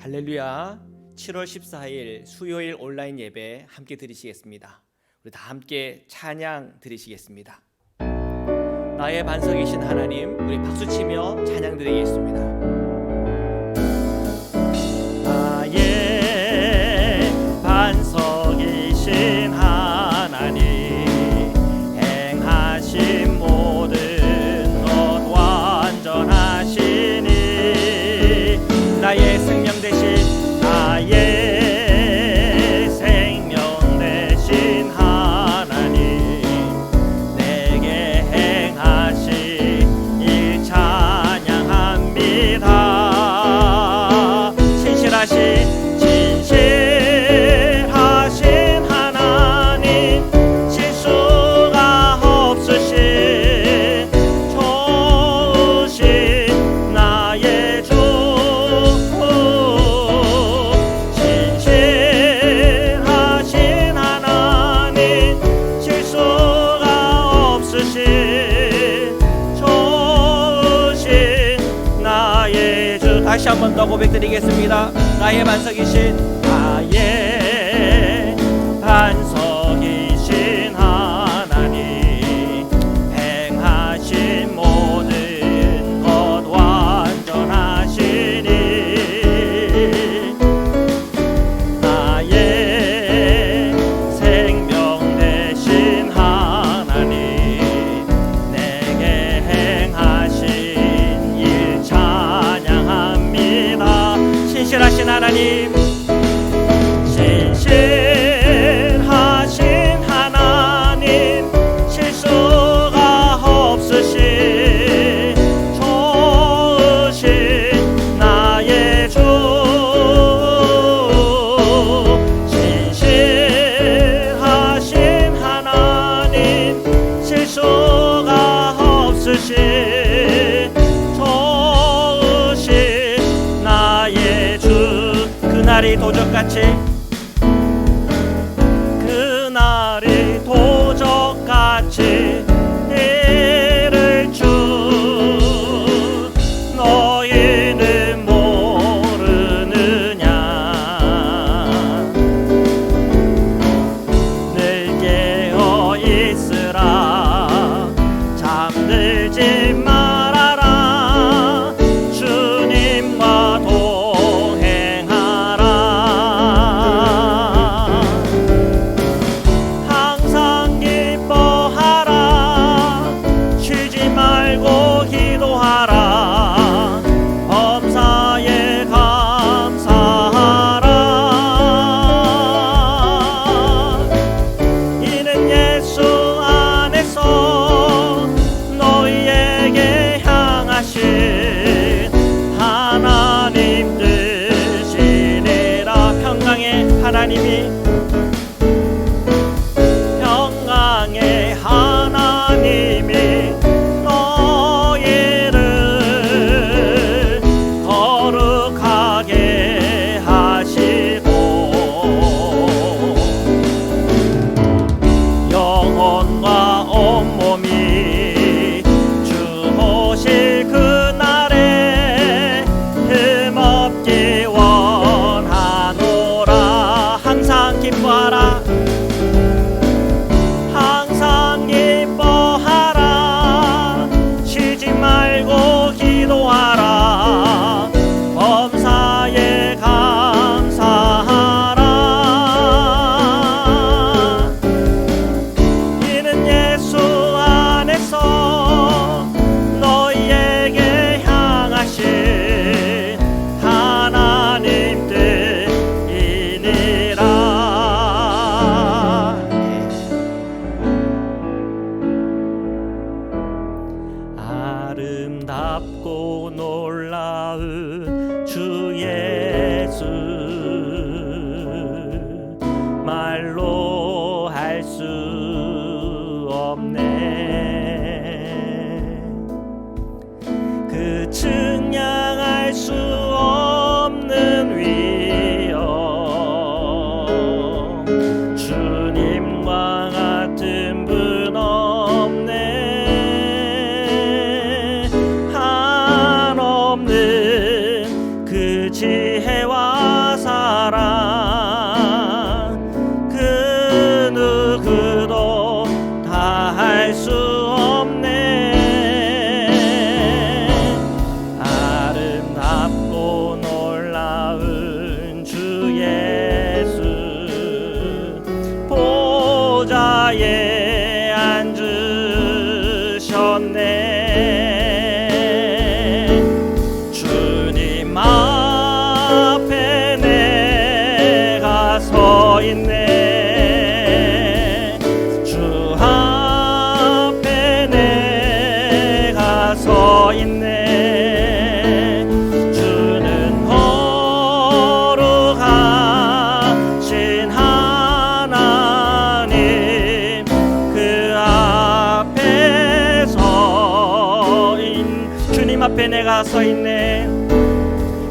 할렐루야. 7월 14일 수요일 온라인 예배 함께 드리시겠습니다. 우리 다 함께 찬양 드리시겠습니다. 나의 반석이신 하나님, 우리 박수치며 찬양 드리겠습니다. 나의 반석이신 하나님, 행하신 모든 것 완전하시니, 나의 생명 대신 나의 생명 대신 하나님, 내게 행하신 일 찬양합니다. 진실하신 하나님, 실수가 없으신 좋으신 나의 주, 진실하신 하나님, 실수가 없으신 좋으신 나의 주. 다시 한 번 더 고백드리겠습니다. 나의 반석이신, 나의 반석이신 하나님, 행하신 모든 것 완전하시니, 나의 생명 되신 하나님, 내게 행하신 일 찬양합니다. 신실하신 하나님, 신실하신 하나님, 실수가 없으신 좋으신 나의 주, 신실하신 하나님, 실수가 없으신 좋으신 나의 주. 그날이 도적같이, 그날이 도적같이 이를 주 너희는 모르느냐. 늘 깨어 있으라, 잠들지 말아라, 주님과 동행하라. 항상 기뻐하라, 쉬지 말고 기도하라, 범사에 감사하라. 이는 예수 안에서 너희에게 향하신 하나님 뜻이니라. 평강의 하나님이, 평강의 하나님이 너희를 거룩하게 하시고, 영혼과 온몸이 주 오실 그날에 흠없기 원하노라. 항상 기뻐하라, 항상 기뻐하라, 쉬지 말고 기도하라, 범사에 감사하라. 이는 예수 안에서 너희에게 향하신 하나님 뜻이니라. 서 있네. 주 앞에 내가 서 있네. 주는 거룩하신 하나님 그 앞에 주님 앞에 내가 서 있네.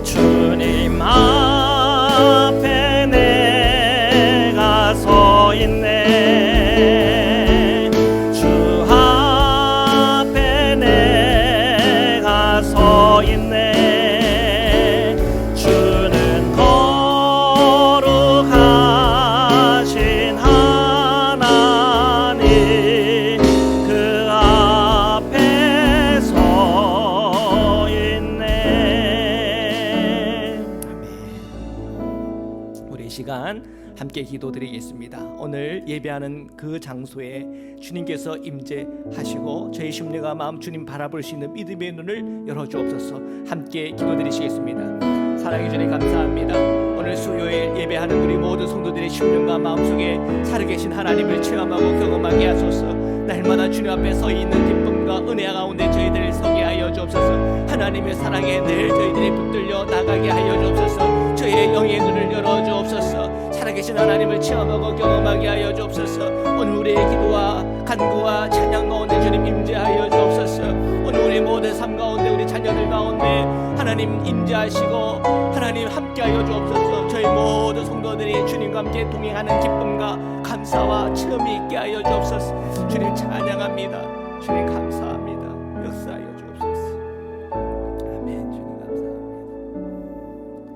주님 앞에 내가 서 있네. 주 앞에 내가 서 있네. 주는 거룩하신 하나님 그 앞에 서 있네. 우리 이 시간 함께 기도드리겠습니다. 오늘 예배하는 그 장소에 주님께서 임재하시고 저희 심령과 마음 주님 바라볼 수 있는 믿음의 눈을 열어주옵소서. 함께 기도드리시겠습니다. 사랑해 주님 감사합니다. 오늘 수요일 예배하는 우리 모든 성도들의 심령과 마음속에 살아계신 하나님을 체험하고 경험하게 하소서. 날마다 주님 앞에 서 있는 기쁨과 은혜 가운데 저희들을 서게 하여 주옵소서. 하나님의 사랑에 늘 저희들이 붙들려 나가게 하여 주옵소서. 저희의 영의 눈을 열어 주옵소서. 살아계신 하나님을 체험하고 경험하게 하여 주옵소서. 오늘 우리의 기도와 간구와 찬양 가운데 주님 임재하여 주옵소서. 오늘 우리 모든 삶 가운데 우리 자녀들 가운데 하나님 임재하시고 하나님 함께하여 주옵소서. 저희 모든 성도들이 주님과 함께 동행하는 기쁨과 감사와 체험이 있게 하여 주옵소서. 주님 찬양합니다. 주님 감사합니다. 역사하여 주옵소서. 아멘. 주님 감사합니다.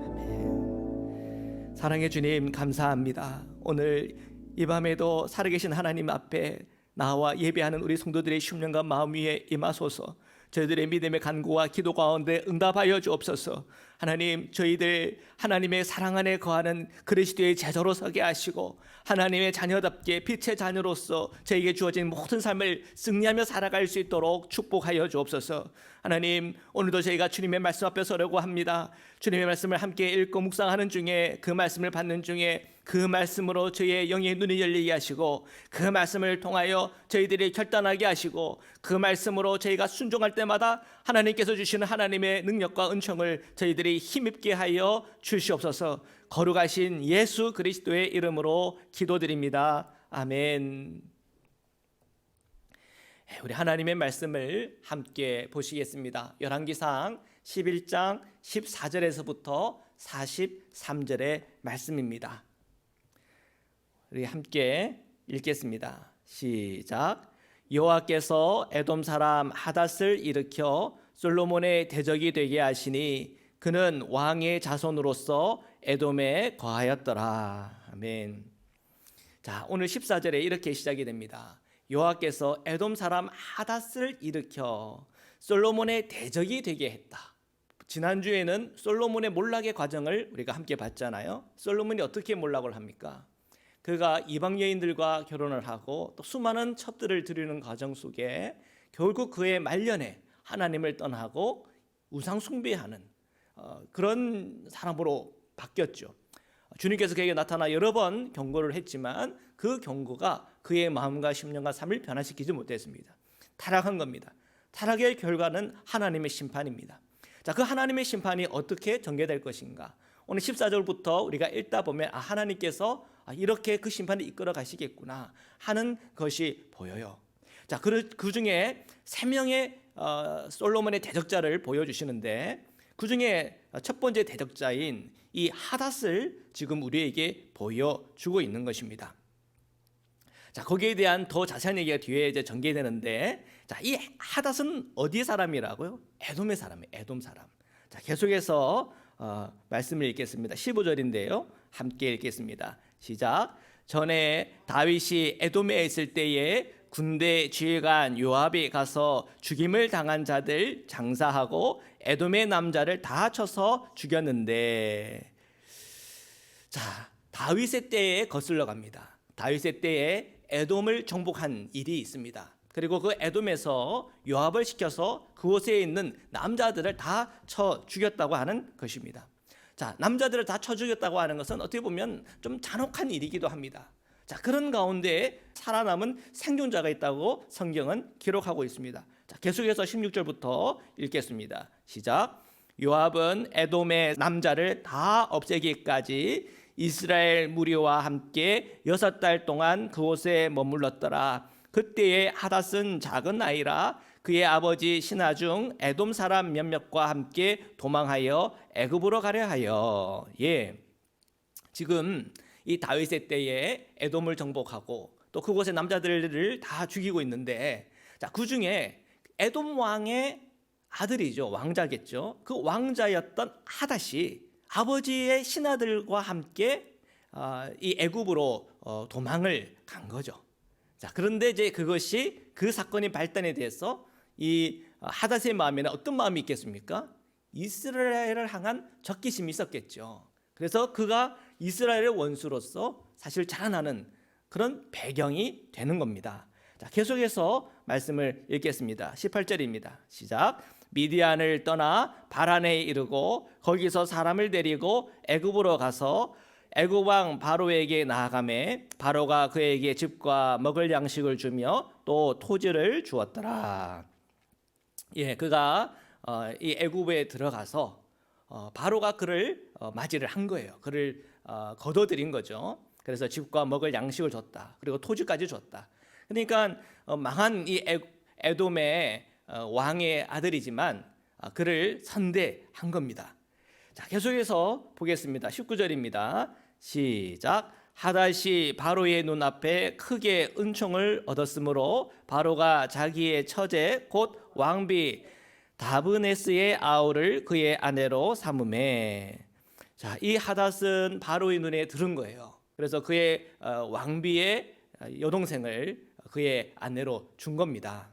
아멘. 사랑의 주님 감사합니다. 오늘 이 밤에도 살아계신 하나님 앞에 나와 예배하는 우리 성도들의 심령과 마음 위에 임하소서. 저희들의 믿음의 간구와 기도 가운데 응답하여 주옵소서. 하나님, 저희들 하나님의 사랑 안에 거하는 그리스도의 제자로 서게 하시고 하나님의 자녀답게 빛의 자녀로서 저에게 주어진 모든 삶을 승리하며 살아갈 수 있도록 축복하여 주옵소서. 하나님, 오늘도 저희가 주님의 말씀 앞에 서려고 합니다. 주님의 말씀을 함께 읽고 묵상하는 중에 그 말씀을 받는 중에 그 말씀으로 저희의 영의 눈이 열리게 하시고 그 말씀을 통하여 저희들이 결단하게 하시고 그 말씀으로 저희가 순종할 때마다 하나님께서 주시는 하나님의 능력과 은총을 저희들이 힘입게 하여 주시옵소서. 거룩하신 예수 그리스도의 이름으로 기도드립니다. 아멘. 우리 하나님의 말씀을 함께 보시겠습니다. 열왕기상 11장 14절에서부터 43절의 말씀입니다. 우리 함께 읽겠습니다. 시작. 여호와께서 에돔 사람 하닷을 일으켜 솔로몬의 대적이 되게 하시니 그는 왕의 자손으로서 에돔에 거하였더라. 아멘. 자, 오늘 14절에 이렇게 시작이 됩니다. 여호와께서 에돔 사람 하닷을 일으켜 솔로몬의 대적이 되게 했다. 지난주에는 솔로몬의 몰락의 과정을 우리가 함께 봤잖아요. 솔로몬이 어떻게 몰락을 합니까? 그가 이방 여인들과 결혼을 하고 또 수많은 첩들을 들이는 과정 속에 결국 그의 말년에 하나님을 떠나고 우상 숭배하는 그런 사람으로 바뀌었죠. 주님께서 그에게 나타나 여러 번 경고를 했지만 그 경고가 그의 마음과 심령과 삶을 변화시키지 못했습니다. 타락한 겁니다. 타락의 결과는 하나님의 심판입니다. 자, 그 하나님의 심판이 어떻게 전개될 것인가? 오늘 14절부터 우리가 읽다 보면 하나님께서 이렇게 그 심판을 이끌어 가시겠구나 하는 것이 보여요. 자, 그 중에 3명의 솔로몬의 대적자를 보여주시는데 그 중에 첫 번째 대적자인 이 하닷을 지금 우리에게 보여주고 있는 것입니다. 자, 거기에 대한 더 자세한 얘기가 뒤에 이제 전개되는데, 자, 이 하닷은 어디 사람이라고요? 에돔의 사람이에요. 에돔 사람. 자, 계속해서 말씀을 읽겠습니다. 15절인데요. 함께 읽겠습니다. 시작. 전에 다윗이 에돔에 있을 때에 군대 지휘관 요압이 가서 죽임을 당한 자들 장사하고 에돔의 남자를 다 쳐서 죽였는데, 자, 다윗의 때에 거슬러 갑니다. 다윗의 때에 에돔을 정복한 일이 있습니다. 그리고 그 에돔에서 요압을 시켜서 그곳에 있는 남자들을 다 쳐 죽였다고 하는 것입니다. 자, 남자들을 다 쳐 죽였다고 하는 것은 어떻게 보면 좀 잔혹한 일이기도 합니다. 자, 그런 가운데 살아남은 생존자가 있다고 성경은 기록하고 있습니다. 자, 계속해서 16절부터 읽겠습니다. 시작. 요압은 에돔의 남자를 다 없애기까지 이스라엘 무리와 함께 6달 동안 그곳에 머물렀더라. 그때의 하닷은 작은 아이라 그의 아버지 신하 중 에돔 사람 몇몇과 함께 도망하여 애굽으로 가려 하여. 지금 이 다윗의 때에 에돔을 정복하고 또 그곳의 남자들을 다 죽이고 있는데, 자, 그 중에 에돔 왕의 아들이죠, 왕자겠죠. 그 왕자였던 하닷이 아버지의 신하들과 함께 이 애굽으로 도망을 간 거죠. 자, 그런데 이제 그것이 그 사건이 발단에 대해서 이 하닷의 마음에는 어떤 마음이 있겠습니까? 이스라엘을 향한 적개심이 있었겠죠. 그래서 그가 이스라엘의 원수로서 사실 자라나는 그런 배경이 되는 겁니다. 자, 계속해서 말씀을 읽겠습니다. 18절입니다. 시작. 미디안을 떠나 바란에 이르고 거기서 사람을 데리고 애굽으로 가서 애굽 왕 바로에게 나아가매 바로가 그에게 집과 먹을 양식을 주며 또 토지를 주었더라. 그가 이 애굽에 들어가서 바로가 그를 맞이를 한 거예요. 그를 거둬들인 거죠. 그래서 집과 먹을 양식을 줬다. 그리고 토지까지 줬다. 그러니까 망한 이 에돔의 왕의 아들이지만 그를 선대한 겁니다. 자, 계속해서 보겠습니다. 19절입니다. 시작. 하닷이 바로의 눈앞에 크게 은총을 얻었으므로 바로가 자기의 처제 곧 왕비 다브네스의 아우를 그의 아내로 삼으매. 자, 이 하닷은 바로의 눈에 들은 거예요. 그래서 그의 왕비의 여동생을 그의 아내로 준 겁니다.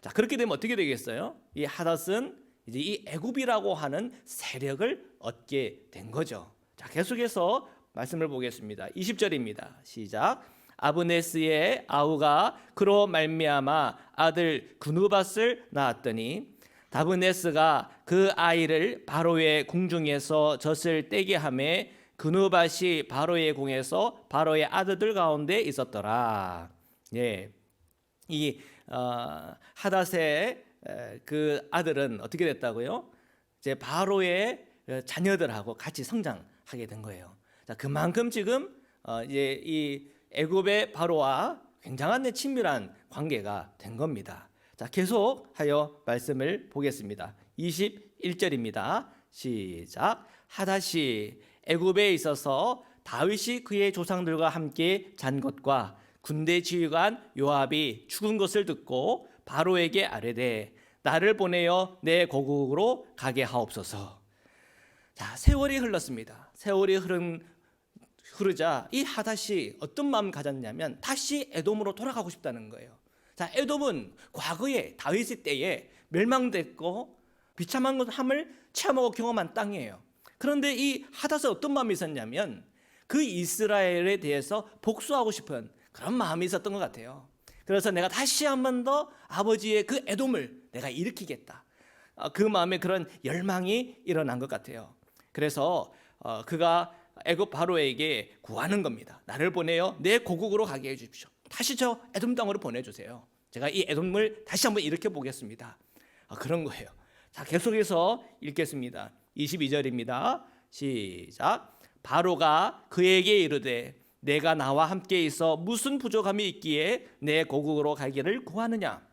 자, 그렇게 되면 어떻게 되겠어요? 이 하닷은 이제 이 애굽이라고 하는 세력을 얻게 된 거죠. 자, 계속해서 말씀을 보겠습니다. 20절입니다. 시작. 아브네스의 아우가 그로 말미암아 아들 그누밧을 낳았더니 다브네스가 그 아이를 바로의 궁중에서 젖을 떼게 하매 그누밧이 바로의 궁에서 바로의 아들들 가운데 있었더라. 이 하닷의 그 아들은 어떻게 됐다고요? 이제 바로의 자녀들하고 같이 성장하게 된 거예요. 자, 그만큼 지금 이제 이 애굽의 바로와 굉장한 친밀한 관계가 된 겁니다. 자, 계속하여 말씀을 보겠습니다. 21절입니다. 시작. 하닷이 애굽에 있어서 다윗이 그의 조상들과 함께 잔 것과 군대 지휘관 요압이 죽은 것을 듣고 바로에게 아뢰되 나를 보내어 내 고국으로 가게 하옵소서. 자, 세월이 흘렀습니다. 세월이 흐르자 이 하닷이 어떤 마음을 가졌냐면 다시 에돔으로 돌아가고 싶다는 거예요. 자, 에돔은 과거에 다윗의 때에 멸망됐고 비참한 함을 체험하고 경험한 땅이에요. 그런데 이 하닷은 어떤 마음이 있었냐면 그 이스라엘에 대해서 복수하고 싶은 그런 마음이 있었던 것 같아요. 그래서 내가 다시 한 번 더 아버지의 그 에돔을 내가 일으키겠다. 그 마음에 그런 열망이 일어난 것 같아요. 그래서 그가 애굽 바로에게 구하는 겁니다. 나를 보내어 내 고국으로 가게 해주십시오. 다시 저 에돔 땅으로 보내주세요. 제가 이 에돔을 다시 한번 일으켜 보겠습니다. 그런 거예요. 자, 계속해서 읽겠습니다. 22절입니다. 시작. 바로가 그에게 이르되 내가 나와 함께 있어 무슨 부족함이 있기에 내 고국으로 가기를 구하느냐?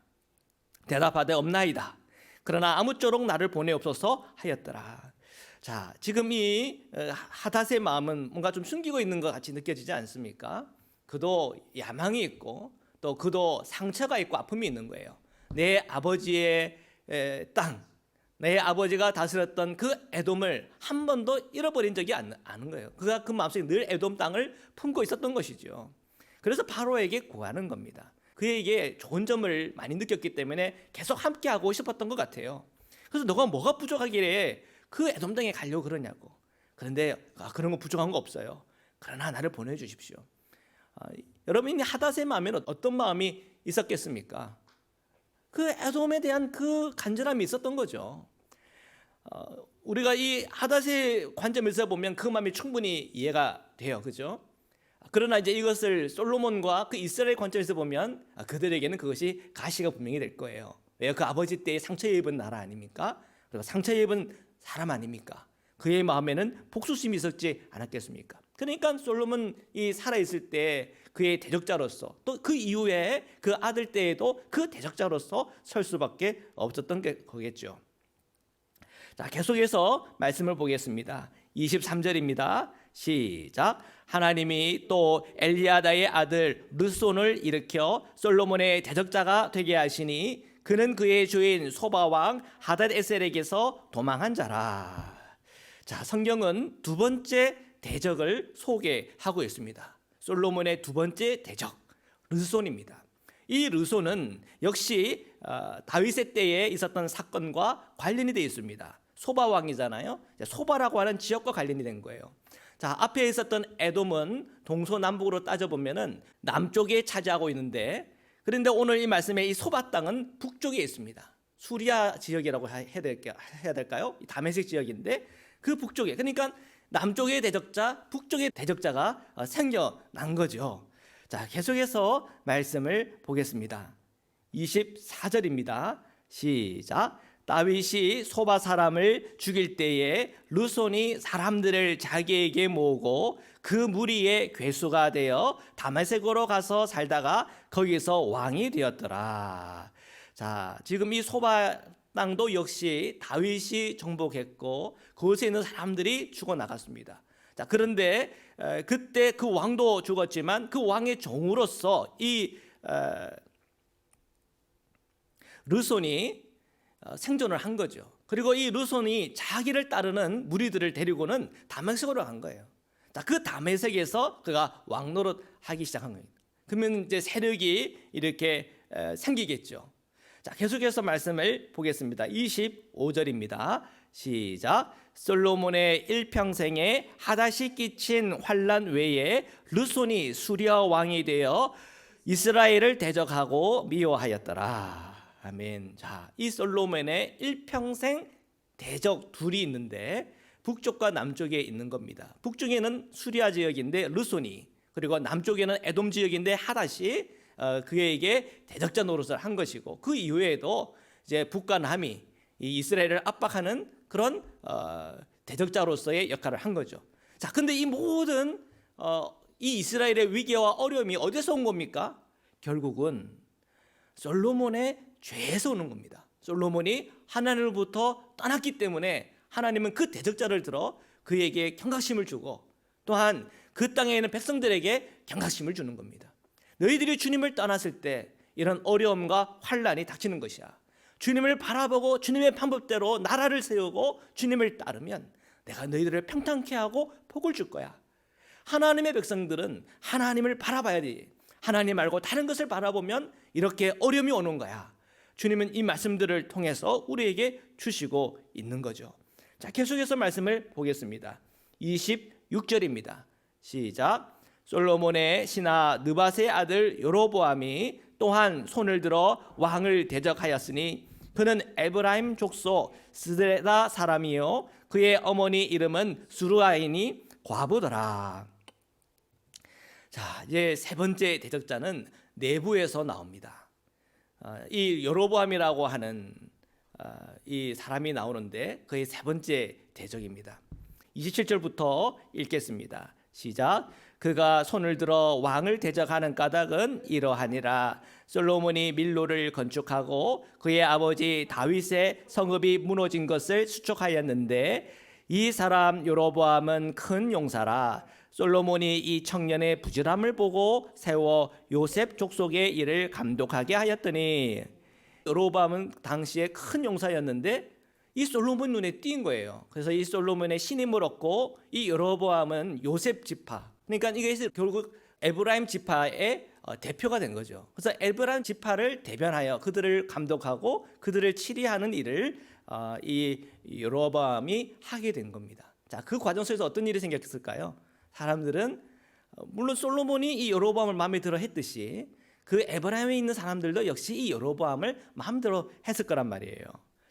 대답하되 없나이다. 그러나 아무쪼록 나를 보내옵소서 하였더라. 자, 지금 이 하닷의 마음은 뭔가 좀 숨기고 있는 것 같이 느껴지지 않습니까? 그도 야망이 있고 또 그도 상처가 있고 아픔이 있는 거예요. 내 아버지의 땅, 내 아버지가 다스렸던 그 에돔을 한 번도 잃어버린 적이 않은 거예요. 그가 그 마음속에 늘 에돔 땅을 품고 있었던 것이죠. 그래서 바로에게 구하는 겁니다. 그에게 좋은 점을 많이 느꼈기 때문에 계속 함께하고 싶었던 것 같아요. 그래서 너가 뭐가 부족하길래 그 에돔 땅에 가려고 그러냐고. 그런데 그런 거 부족한 거 없어요. 그러나 나를 보내주십시오. 여러분이 하닷의 마음에는 어떤 마음이 있었겠습니까? 그 에돔에 대한 그 간절함이 있었던 거죠. 우리가 이 하닷의 관점에서 보면 그 마음이 충분히 이해가 돼요. 그죠? 그러나 이제 이것을 솔로몬과 그 이스라엘 관점에서 보면 그들에게는 그것이 가시가 분명히 될 거예요. 왜요? 그 아버지 때에 상처 입은 나라 아닙니까? 그리고 상처 입은 사람 아닙니까? 그의 마음에는 복수심이 있었지 않았겠습니까? 그러니까 솔로몬이 살아있을 때 그의 대적자로서 또 그 이후에 그 아들 때에도 그 대적자로서 설 수밖에 없었던 게 거겠죠. 자, 계속해서 말씀을 보겠습니다. 23절입니다. 시작. 하나님이 또 엘리야다의 아들 르손을 일으켜 솔로몬의 대적자가 되게 하시니 그는 그의 주인 소바왕 하닷에셀에게서 도망한 자라. 자, 성경은 두 번째 대적을 소개하고 있습니다. 솔로몬의 두 번째 대적 르손입니다. 이 르손은 역시 다윗의 때에 있었던 사건과 관련이 되어 있습니다. 소바 왕이잖아요. 소바라고 하는 지역과 관련이 된 거예요. 자, 앞에 있었던 에돔은 동서남북으로 따져보면은 남쪽에 차지하고 있는데, 그런데 오늘 이 말씀에 이 소바 땅은 북쪽에 있습니다. 수리아 지역이라고 해야 될까요? 다메섹 지역인데 그 북쪽에, 그러니까 남쪽의 대적자, 북쪽의 대적자가 생겨난 거죠. 자, 계속해서 말씀을 보겠습니다. 24절입니다. 시작. 다윗이 소바 사람을 죽일 때에 르손이 사람들을 자기에게 모으고 그 무리의 괴수가 되어 다메섹으로 가서 살다가 거기서 왕이 되었더라. 자, 지금 이 소바 땅도 역시 다윗이 정복했고 그곳에 있는 사람들이 죽어나갔습니다. 자, 그런데 그때 그 왕도 죽었지만 그 왕의 종으로서 이 르손이 생존을 한 거죠. 그리고 이 르손이 자기를 따르는 무리들을 데리고는 다메섹으로 간 거예요. 자, 그 다메섹에서 그가 왕노릇 하기 시작한 거예요. 그러면 이제 세력이 이렇게 생기겠죠. 자, 계속해서 말씀을 보겠습니다. 25절입니다. 시작. 솔로몬의 일평생에 하닷이 끼친 환난 외에 르손이 수리아 왕이 되어 이스라엘을 대적하고 미워하였더라. 아멘. 자, 이 솔로몬의 일평생 대적 둘이 있는데 북쪽과 남쪽에 있는 겁니다. 북쪽에는 수리아 지역인데 르손이, 그리고 남쪽에는 에돔 지역인데 하닷이 그에게 대적자 노릇을 한 것이고, 그 이후에도 이제 북과 남이 이 이스라엘을 압박하는 그런 대적자로서의 역할을 한 거죠. 자, 근데 이 모든 이 이스라엘의 위기와 어려움이 어디서 온 겁니까? 결국은 솔로몬의 죄에서 오는 겁니다. 솔로몬이 하나님으로부터 떠났기 때문에 하나님은 그 대적자를 들어 그에게 경각심을 주고 또한 그 땅에 있는 백성들에게 경각심을 주는 겁니다. 너희들이 주님을 떠났을 때 이런 어려움과 환난이 닥치는 것이야. 주님을 바라보고 주님의 방법대로 나라를 세우고 주님을 따르면 내가 너희들을 평탄케 하고 복을 줄 거야. 하나님의 백성들은 하나님을 바라봐야 돼. 하나님 말고 다른 것을 바라보면 이렇게 어려움이 오는 거야. 주님은 이 말씀들을 통해서 우리에게 주시고 있는 거죠. 자, 계속해서 말씀을 보겠습니다. 26절입니다. 시작. 솔로몬의 신하 느밧의 아들 여로보암이 또한 손을 들어 왕을 대적하였으니 그는 에브라임 족속 스데라 사람이요 그의 어머니 이름은 수르아이니 과부더라. 자, 이제 세 번째 대적자는 내부에서 나옵니다. 이 여로보암이라고 하는 이 사람이 나오는데 그의 세 번째 대적입니다. 27절부터 읽겠습니다. 시작. 그가 손을 들어 왕을 대적하는 까닭은 이러하니라. 솔로몬이 밀로를 건축하고 그의 아버지 다윗의 성읍이 무너진 것을 수축하였는데 이 사람 여로보암은 큰 용사라. 솔로몬이 이 청년의 부지런함을 보고 세워 요셉 족속의 일을 감독하게 하였더니, 여로보암은 당시에 큰 용사였는데 이 솔로몬 눈에 띈 거예요. 그래서 이 솔로몬의 신임을 얻고 이 여로보암은 요셉 지파, 그러니까 이게 결국 에브라임 지파의 대표가 된 거죠. 그래서 에브라임 지파를 대변하여 그들을 감독하고 그들을 치리하는 일을 이 여로보암이 하게 된 겁니다. 자, 그 과정 속에서 어떤 일이 생겼을까요? 사람들은 물론 솔로몬이 이 여로보암을 마음에 들어 했듯이 그 에브라임에 있는 사람들도 역시 이 여로보암을 마음대로 했을 거란 말이에요.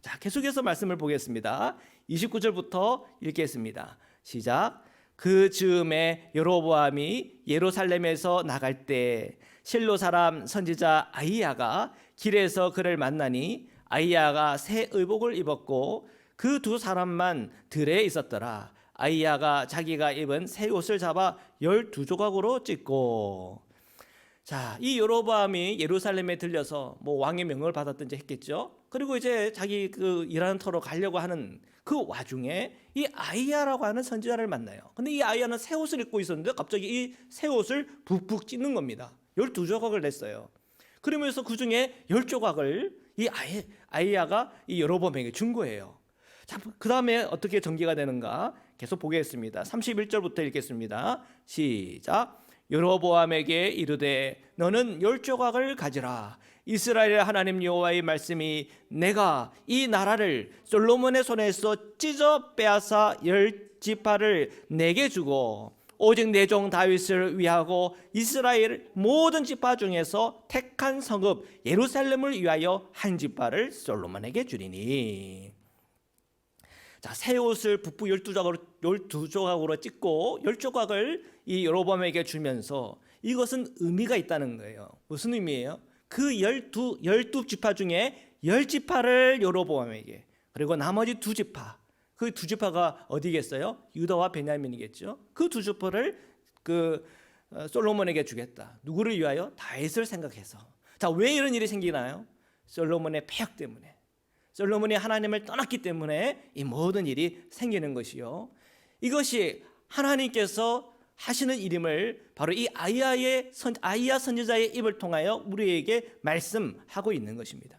자, 계속해서 말씀을 보겠습니다. 29절부터 읽겠습니다. 시작. 그 즈음에 여로보암이 예루살렘에서 나갈 때 실로 사람 선지자 아히야가 길에서 그를 만나니 아히야가 새 의복을 입었고 그 두 사람만 들에 있었더라. 아히야가 자기가 입은 새 옷을 잡아 12조각으로 찢고. 자, 이 여로보암이 예루살렘에 들려서 뭐 왕의 명을 받았든지 했겠죠. 그리고 이제 자기 그 일하는 터로 가려고 하는 그 와중에 이 아히야라고 하는 선지자를 만나요. 근데 이 아히야는 새 옷을 입고 있었는데 갑자기 이 새 옷을 북북 찢는 겁니다. 12조각을 냈어요. 그러면서 그 중에 10조각을 이 아히야가 이 여로보암에게 준 거예요. 자, 그 다음에 어떻게 전개가 되는가 계속 보겠습니다. 31절부터 읽겠습니다. 시작. 여로보암에게 이르되 너는 10조각을 가지라. 이스라엘 하나님 여호와의 말씀이 내가 이 나라를 솔로몬의 손에서 찢어 빼앗아 10지파를 내게 주고 오직 내 종 다윗을 위하고 이스라엘 모든 지파 중에서 택한 성읍 예루살렘을 위하여 한 지파를 솔로몬에게 주리니. 자, 새 옷을 북부 12조각으로 찢고 10조각을 이 여로보암에게 주면서 이것은 의미가 있다는 거예요. 무슨 의미예요? 그 12 지파 중에 10지파를 여로보암에게, 그리고 나머지 2지파, 그 2지파가 어디겠어요? 유다와 베냐민이겠죠. 그 2지파를 솔로몬에게 주겠다. 누구를 위하여? 다윗을 생각해서. 자, 왜 이런 일이 생기나요? 솔로몬의 폐역 때문에. 솔로몬이 하나님을 떠났기 때문에 이 모든 일이 생기는 것이요. 이것이 하나님께서 하시는 일임을 바로 이 아히야 선지자의 입을 통하여 우리에게 말씀하고 있는 것입니다.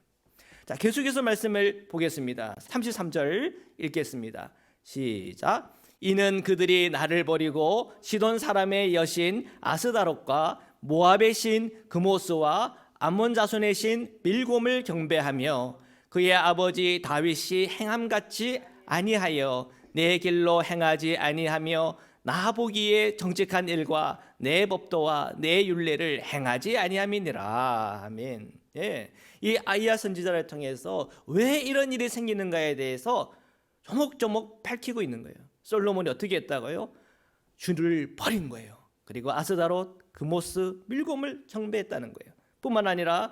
자, 계속해서 말씀을 보겠습니다. 33절 읽겠습니다. 시작. 이는 그들이 나를 버리고 시돈 사람의 여신 아스다롯과 모압의 신 그모스와 암몬 자손의 신 밀곰을 경배하며 그의 아버지 다윗이 행함같이 아니하여 내 길로 행하지 아니하며 나 보기에 정직한 일과 내 법도와 내 율례를 행하지 아니함이니라. 아멘. 예. 이 아히야 선지자를 통해서 왜 이런 일이 생기는가에 대해서 조목조목 밝히고 있는 거예요. 솔로몬이 어떻게 했다고요? 주를 버린 거예요. 그리고 아스다롯, 그모스, 밀곰을 경배했다는 거예요. 뿐만 아니라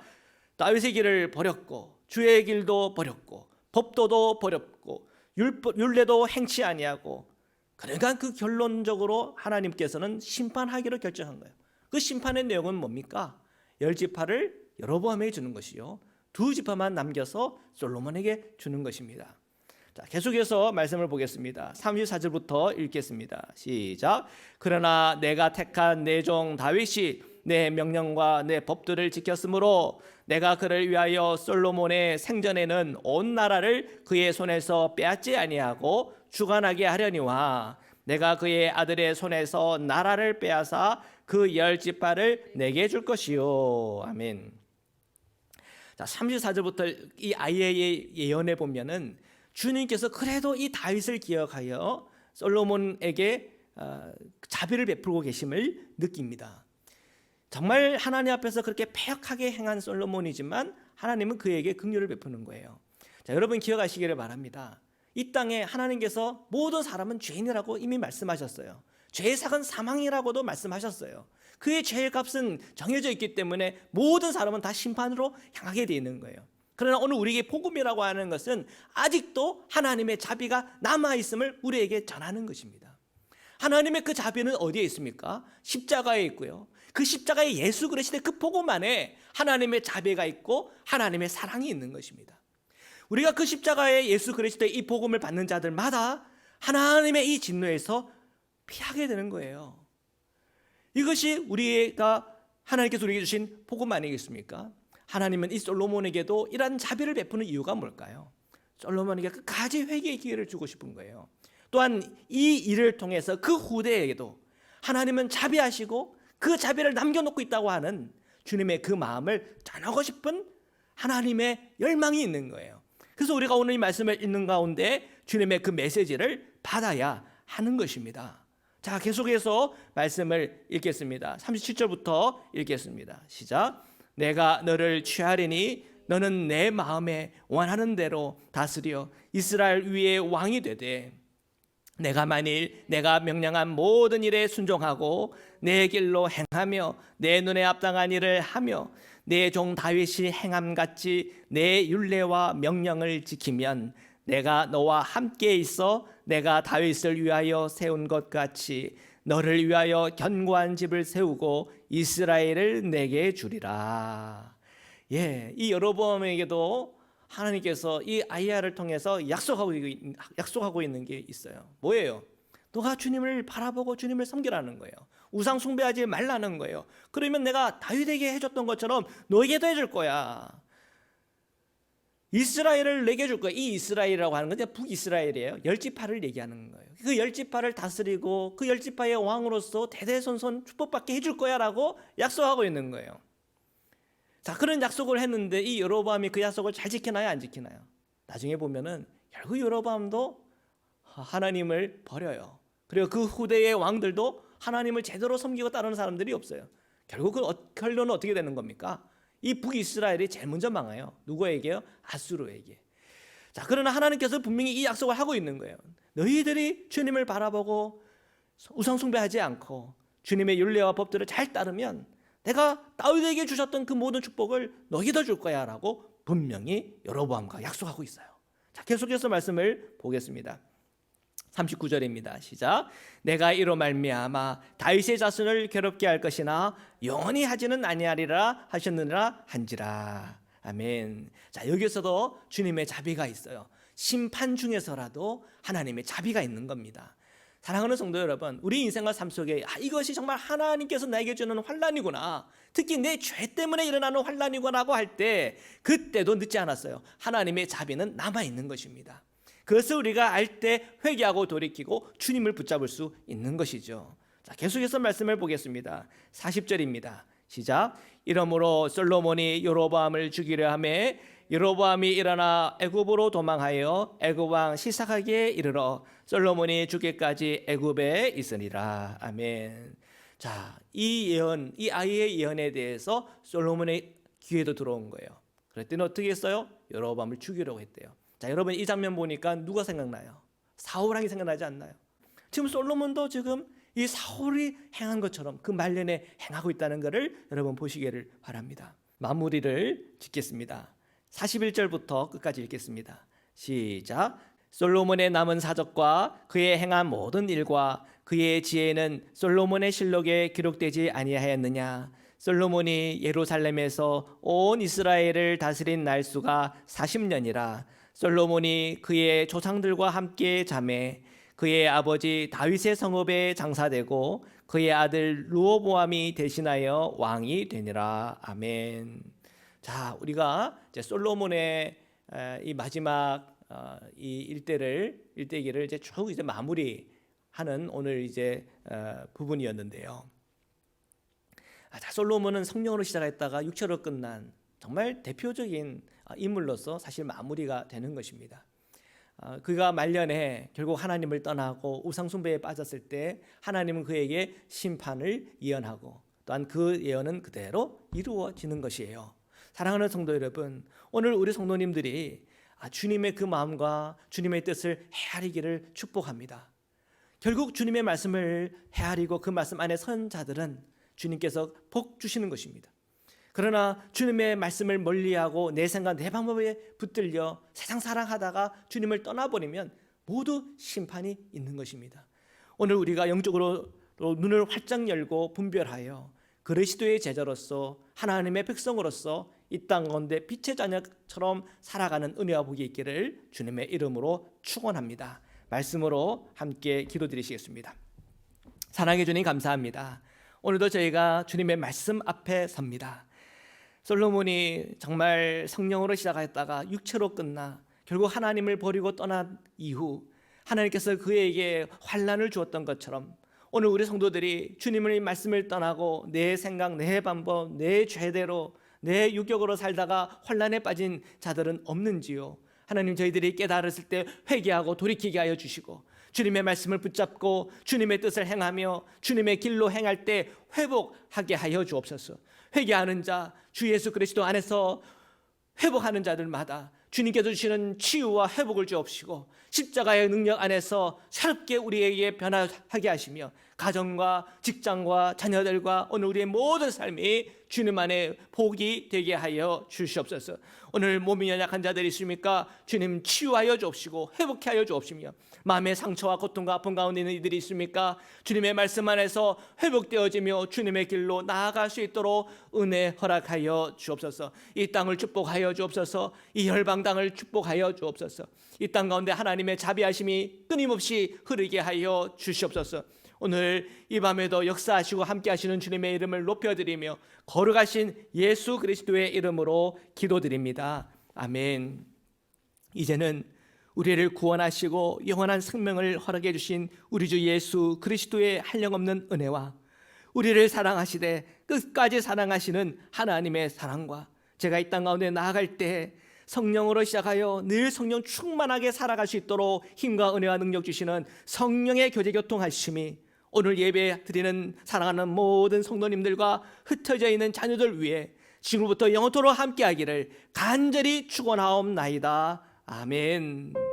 다윗의 길을 버렸고 주의 길도 버렸고 법도도 버렸고 율례도 행치 아니하고, 그러니까 그 결론적으로 하나님께서는 심판하기로 결정한 거예요. 그 심판의 내용은 뭡니까? 10지파를 여로보암에게 주는 것이요, 2지파만 남겨서 솔로몬에게 주는 것입니다. 자, 계속해서 말씀을 보겠습니다. 34절부터 읽겠습니다. 시작. 그러나 내가 택한 내 종 다윗이 내 명령과 내 법들을 지켰으므로 내가 그를 위하여 솔로몬의 생전에는 온 나라를 그의 손에서 빼앗지 아니하고 주관하게 하려니와 내가 그의 아들의 손에서 나라를 빼앗아 그 10지파를 내게 줄 것이요. 아멘. 자, 34절부터 이 아히야의 예언에 보면은 주님께서 그래도 이 다윗을 기억하여 솔로몬에게 자비를 베풀고 계심을 느낍니다. 정말 하나님 앞에서 그렇게 패역하게 행한 솔로몬이지만 하나님은 그에게 긍휼을 베푸는 거예요. 자, 여러분 기억하시기를 바랍니다. 이 땅에 하나님께서 모든 사람은 죄인이라고 이미 말씀하셨어요. 죄의 삭은 사망이라고도 말씀하셨어요. 그의 죄의 값은 정해져 있기 때문에 모든 사람은 다 심판으로 향하게 되어 있는 거예요. 그러나 오늘 우리에게 복음이라고 하는 것은 아직도 하나님의 자비가 남아있음을 우리에게 전하는 것입니다. 하나님의 그 자비는 어디에 있습니까? 십자가에 있고요. 그 십자가에 예수 그리스도의 그 복음 안에 하나님의 자비가 있고 하나님의 사랑이 있는 것입니다. 우리가 그 십자가에 예수 그리스도의 이 복음을 받는 자들마다 하나님의 이 진노에서 피하게 되는 거예요. 이것이 우리가 하나님께서 우리에게 주신 복음 아니겠습니까? 하나님은 이 솔로몬에게도 이러한 자비를 베푸는 이유가 뭘까요? 솔로몬에게 끝까지 회개의 기회를 주고 싶은 거예요. 또한 이 일을 통해서 그 후대에게도 하나님은 자비하시고 그 자비를 남겨놓고 있다고 하는 주님의 그 마음을 전하고 싶은 하나님의 열망이 있는 거예요. 그래서 우리가 오늘 이 말씀을 읽는 가운데 주님의 그 메시지를 받아야 하는 것입니다. 자, 계속해서 말씀을 읽겠습니다. 37절부터 읽겠습니다. 시작. 내가 너를 취하리니 너는 내 마음에 원하는 대로 다스려 이스라엘 위에 왕이 되되 내가 만일 내가 명령한 모든 일에 순종하고 내 길로 행하며 내 눈에 합당한 일을 하며 내 종 다윗이 행함같이 내 율례와 명령을 지키면 내가 너와 함께 있어 내가 다윗을 위하여 세운 것 같이 너를 위하여 견고한 집을 세우고 이스라엘을 내게 주리라. 이 여로보암에게도 하나님께서 이 아이야를 통해서 약속하고 있는 게 있어요. 뭐예요? 너가 주님을 바라보고 주님을 섬기라는 거예요. 우상 숭배하지 말라는 거예요. 그러면 내가 다윗에게 해줬던 것처럼 너에게도 해줄 거야. 이스라엘을 내게 줄 거야. 이 이스라엘이라고 하는 건 북이스라엘이에요. 열지파를 얘기하는 거예요. 그 열지파를 다스리고 그 열지파의 왕으로서 대대손손 축복받게 해줄 거야 라고 약속하고 있는 거예요. 자, 그런 약속을 했는데 이 여로보암이 그 약속을 잘 지키나요, 안 지키나요? 나중에 보면은 결국 여로보암도 하나님을 버려요. 그리고 그 후대의 왕들도 하나님을 제대로 섬기고 따르는 사람들이 없어요. 결국 그 결론은 어떻게 되는 겁니까? 이 북이스라엘이 제일 먼저 망해요. 누구에게요? 아수르에게. 자, 그러나 하나님께서 분명히 이 약속을 하고 있는 거예요. 너희들이 주님을 바라보고 우상 숭배하지 않고 주님의 율례와 법들을 잘 따르면 내가 다윗에게 주셨던 그 모든 축복을 너희도 줄 거야 라고 분명히 여로보암과 약속하고 있어요. 자, 계속해서 말씀을 보겠습니다. 39절입니다. 시작. 내가 이로 말미암아 다윗의 자손을 괴롭게 할 것이나 영원히 하지는 아니하리라 하셨느니라 한지라. 아멘. 자, 여기서도 주님의 자비가 있어요. 심판 중에서라도 하나님의 자비가 있는 겁니다. 사랑하는 성도 여러분, 우리 인생과 삶 속에 이것이 정말 하나님께서 나에게 주는 환난이구나, 특히 내 죄 때문에 일어나는 환난이구나라고 할 때 그때도 늦지 않았어요. 하나님의 자비는 남아있는 것입니다. 그것을 우리가 알 때 회개하고 돌이키고 주님을 붙잡을 수 있는 것이죠. 자, 계속해서 말씀을 보겠습니다. 40절입니다. 시작. 이러므로 솔로몬이 여로보암을 죽이려 하매 여로보암이 일어나 애굽으로 도망하여 애굽 왕 시삭에게 이르러 솔로몬이 죽기까지 애굽에 있으니라. 아멘. 자, 이 예언, 이 아이의 예언에 대해서 솔로몬의 귀에도 들어온 거예요. 그랬더니 어떻게 했어요? 여로보암을 죽이려고 했대요. 자, 여러분 이 장면 보니까 누가 생각나요? 사울왕이 생각나지 않나요? 지금 솔로몬도 지금 이 사울이 행한 것처럼 그 말년에 행하고 있다는 것을 여러분 보시기를 바랍니다. 마무리를 짓겠습니다. 41절부터 끝까지 읽겠습니다. 시작. 솔로몬의 남은 사적과 그의 행한 모든 일과 그의 지혜는 솔로몬의 실록에 기록되지 아니하였느냐? 솔로몬이 예루살렘에서 온 이스라엘을 다스린 날수가 40년이라. 솔로몬이 그의 조상들과 함께 자매 그의 아버지 다윗의 성읍에 장사되고 그의 아들 르호보암이 대신하여 왕이 되니라. 아멘. 자, 우리가 이제 솔로몬의 이 마지막 이 일대기를 이제 쭉 이제 마무리하는 오늘 이제 부분이었는데요. 자, 솔로몬은 성령으로 시작했다가 육체로 끝난 정말 대표적인 인물로서 사실 마무리가 되는 것입니다. 그가 말년에 결국 하나님을 떠나고 우상 숭배에 빠졌을 때 하나님은 그에게 심판을 예언하고 또한 그 예언은 그대로 이루어지는 것이에요. 사랑하는 성도 여러분, 오늘 우리 성도님들이 주님의 그 마음과 주님의 뜻을 헤아리기를 축복합니다. 결국 주님의 말씀을 헤아리고 그 말씀 안에 선 자들은 주님께서 복 주시는 것입니다. 그러나 주님의 말씀을 멀리하고 내 생각 내 방법에 붙들려 세상 사랑하다가 주님을 떠나버리면 모두 심판이 있는 것입니다. 오늘 우리가 영적으로 눈을 활짝 열고 분별하여 그리스도의 제자로서 하나님의 백성으로서 이 땅 가운데 빛의 자녀처럼 살아가는 은혜와 복이 있기를 주님의 이름으로 축원합니다. 말씀으로 함께 기도드리시겠습니다. 사랑해 주님 감사합니다. 오늘도 저희가 주님의 말씀 앞에 섭니다. 솔로몬이 정말 성령으로 시작했다가 육체로 끝나 결국 하나님을 버리고 떠난 이후 하나님께서 그에게 환난을 주었던 것처럼 오늘 우리 성도들이 주님의 말씀을 떠나고 내 생각, 내 방법, 내 죄대로 내 유격으로 살다가 환난에 빠진 자들은 없는지요? 하나님, 저희들이 깨달았을 때 회개하고 돌이키게 하여 주시고 주님의 말씀을 붙잡고 주님의 뜻을 행하며 주님의 길로 행할 때 회복하게 하여 주옵소서. 회개하는 자, 주 예수 그리스도 안에서 회복하는 자들마다 주님께서 주시는 치유와 회복을 주옵시고 십자가의 능력 안에서 새롭게 우리에게 변화하게 하시며 가정과 직장과 자녀들과 오늘 우리의 모든 삶이 주님 안에 복이 되게 하여 주시옵소서. 오늘 몸이 연약한 자들이 있습니까? 주님 치유하여 주옵시고 회복해 하여 주옵시며 마음의 상처와 고통과 아픔 가운데 있는 이들이 있습니까? 주님의 말씀 안에서 회복되어지며 주님의 길로 나아갈 수 있도록 은혜 허락하여 주옵소서. 이 땅을 축복하여 주옵소서. 이 혈방 땅을 축복하여 주옵소서. 이 땅 가운데 하나님의 자비하심이 끊임없이 흐르게 하여 주시옵소서. 오늘 이 밤에도 역사하시고 함께 하시는 주님의 이름을 높여드리며 거룩하신 예수 그리스도의 이름으로 기도드립니다. 아멘. 이제는 우리를 구원하시고 영원한 생명을 허락해 주신 우리 주 예수 그리스도의 한량없는 은혜와 우리를 사랑하시되 끝까지 사랑하시는 하나님의 사랑과 제가 이 땅 가운데 나아갈 때 성령으로 시작하여 늘 성령 충만하게 살아갈 수 있도록 힘과 은혜와 능력 주시는 성령의 교제 교통하심이 오늘 예배 드리는 사랑하는 모든 성도님들과 흩어져 있는 자녀들 위해 지금부터 영원토록 함께하기를 간절히 축원하옵나이다. 아멘.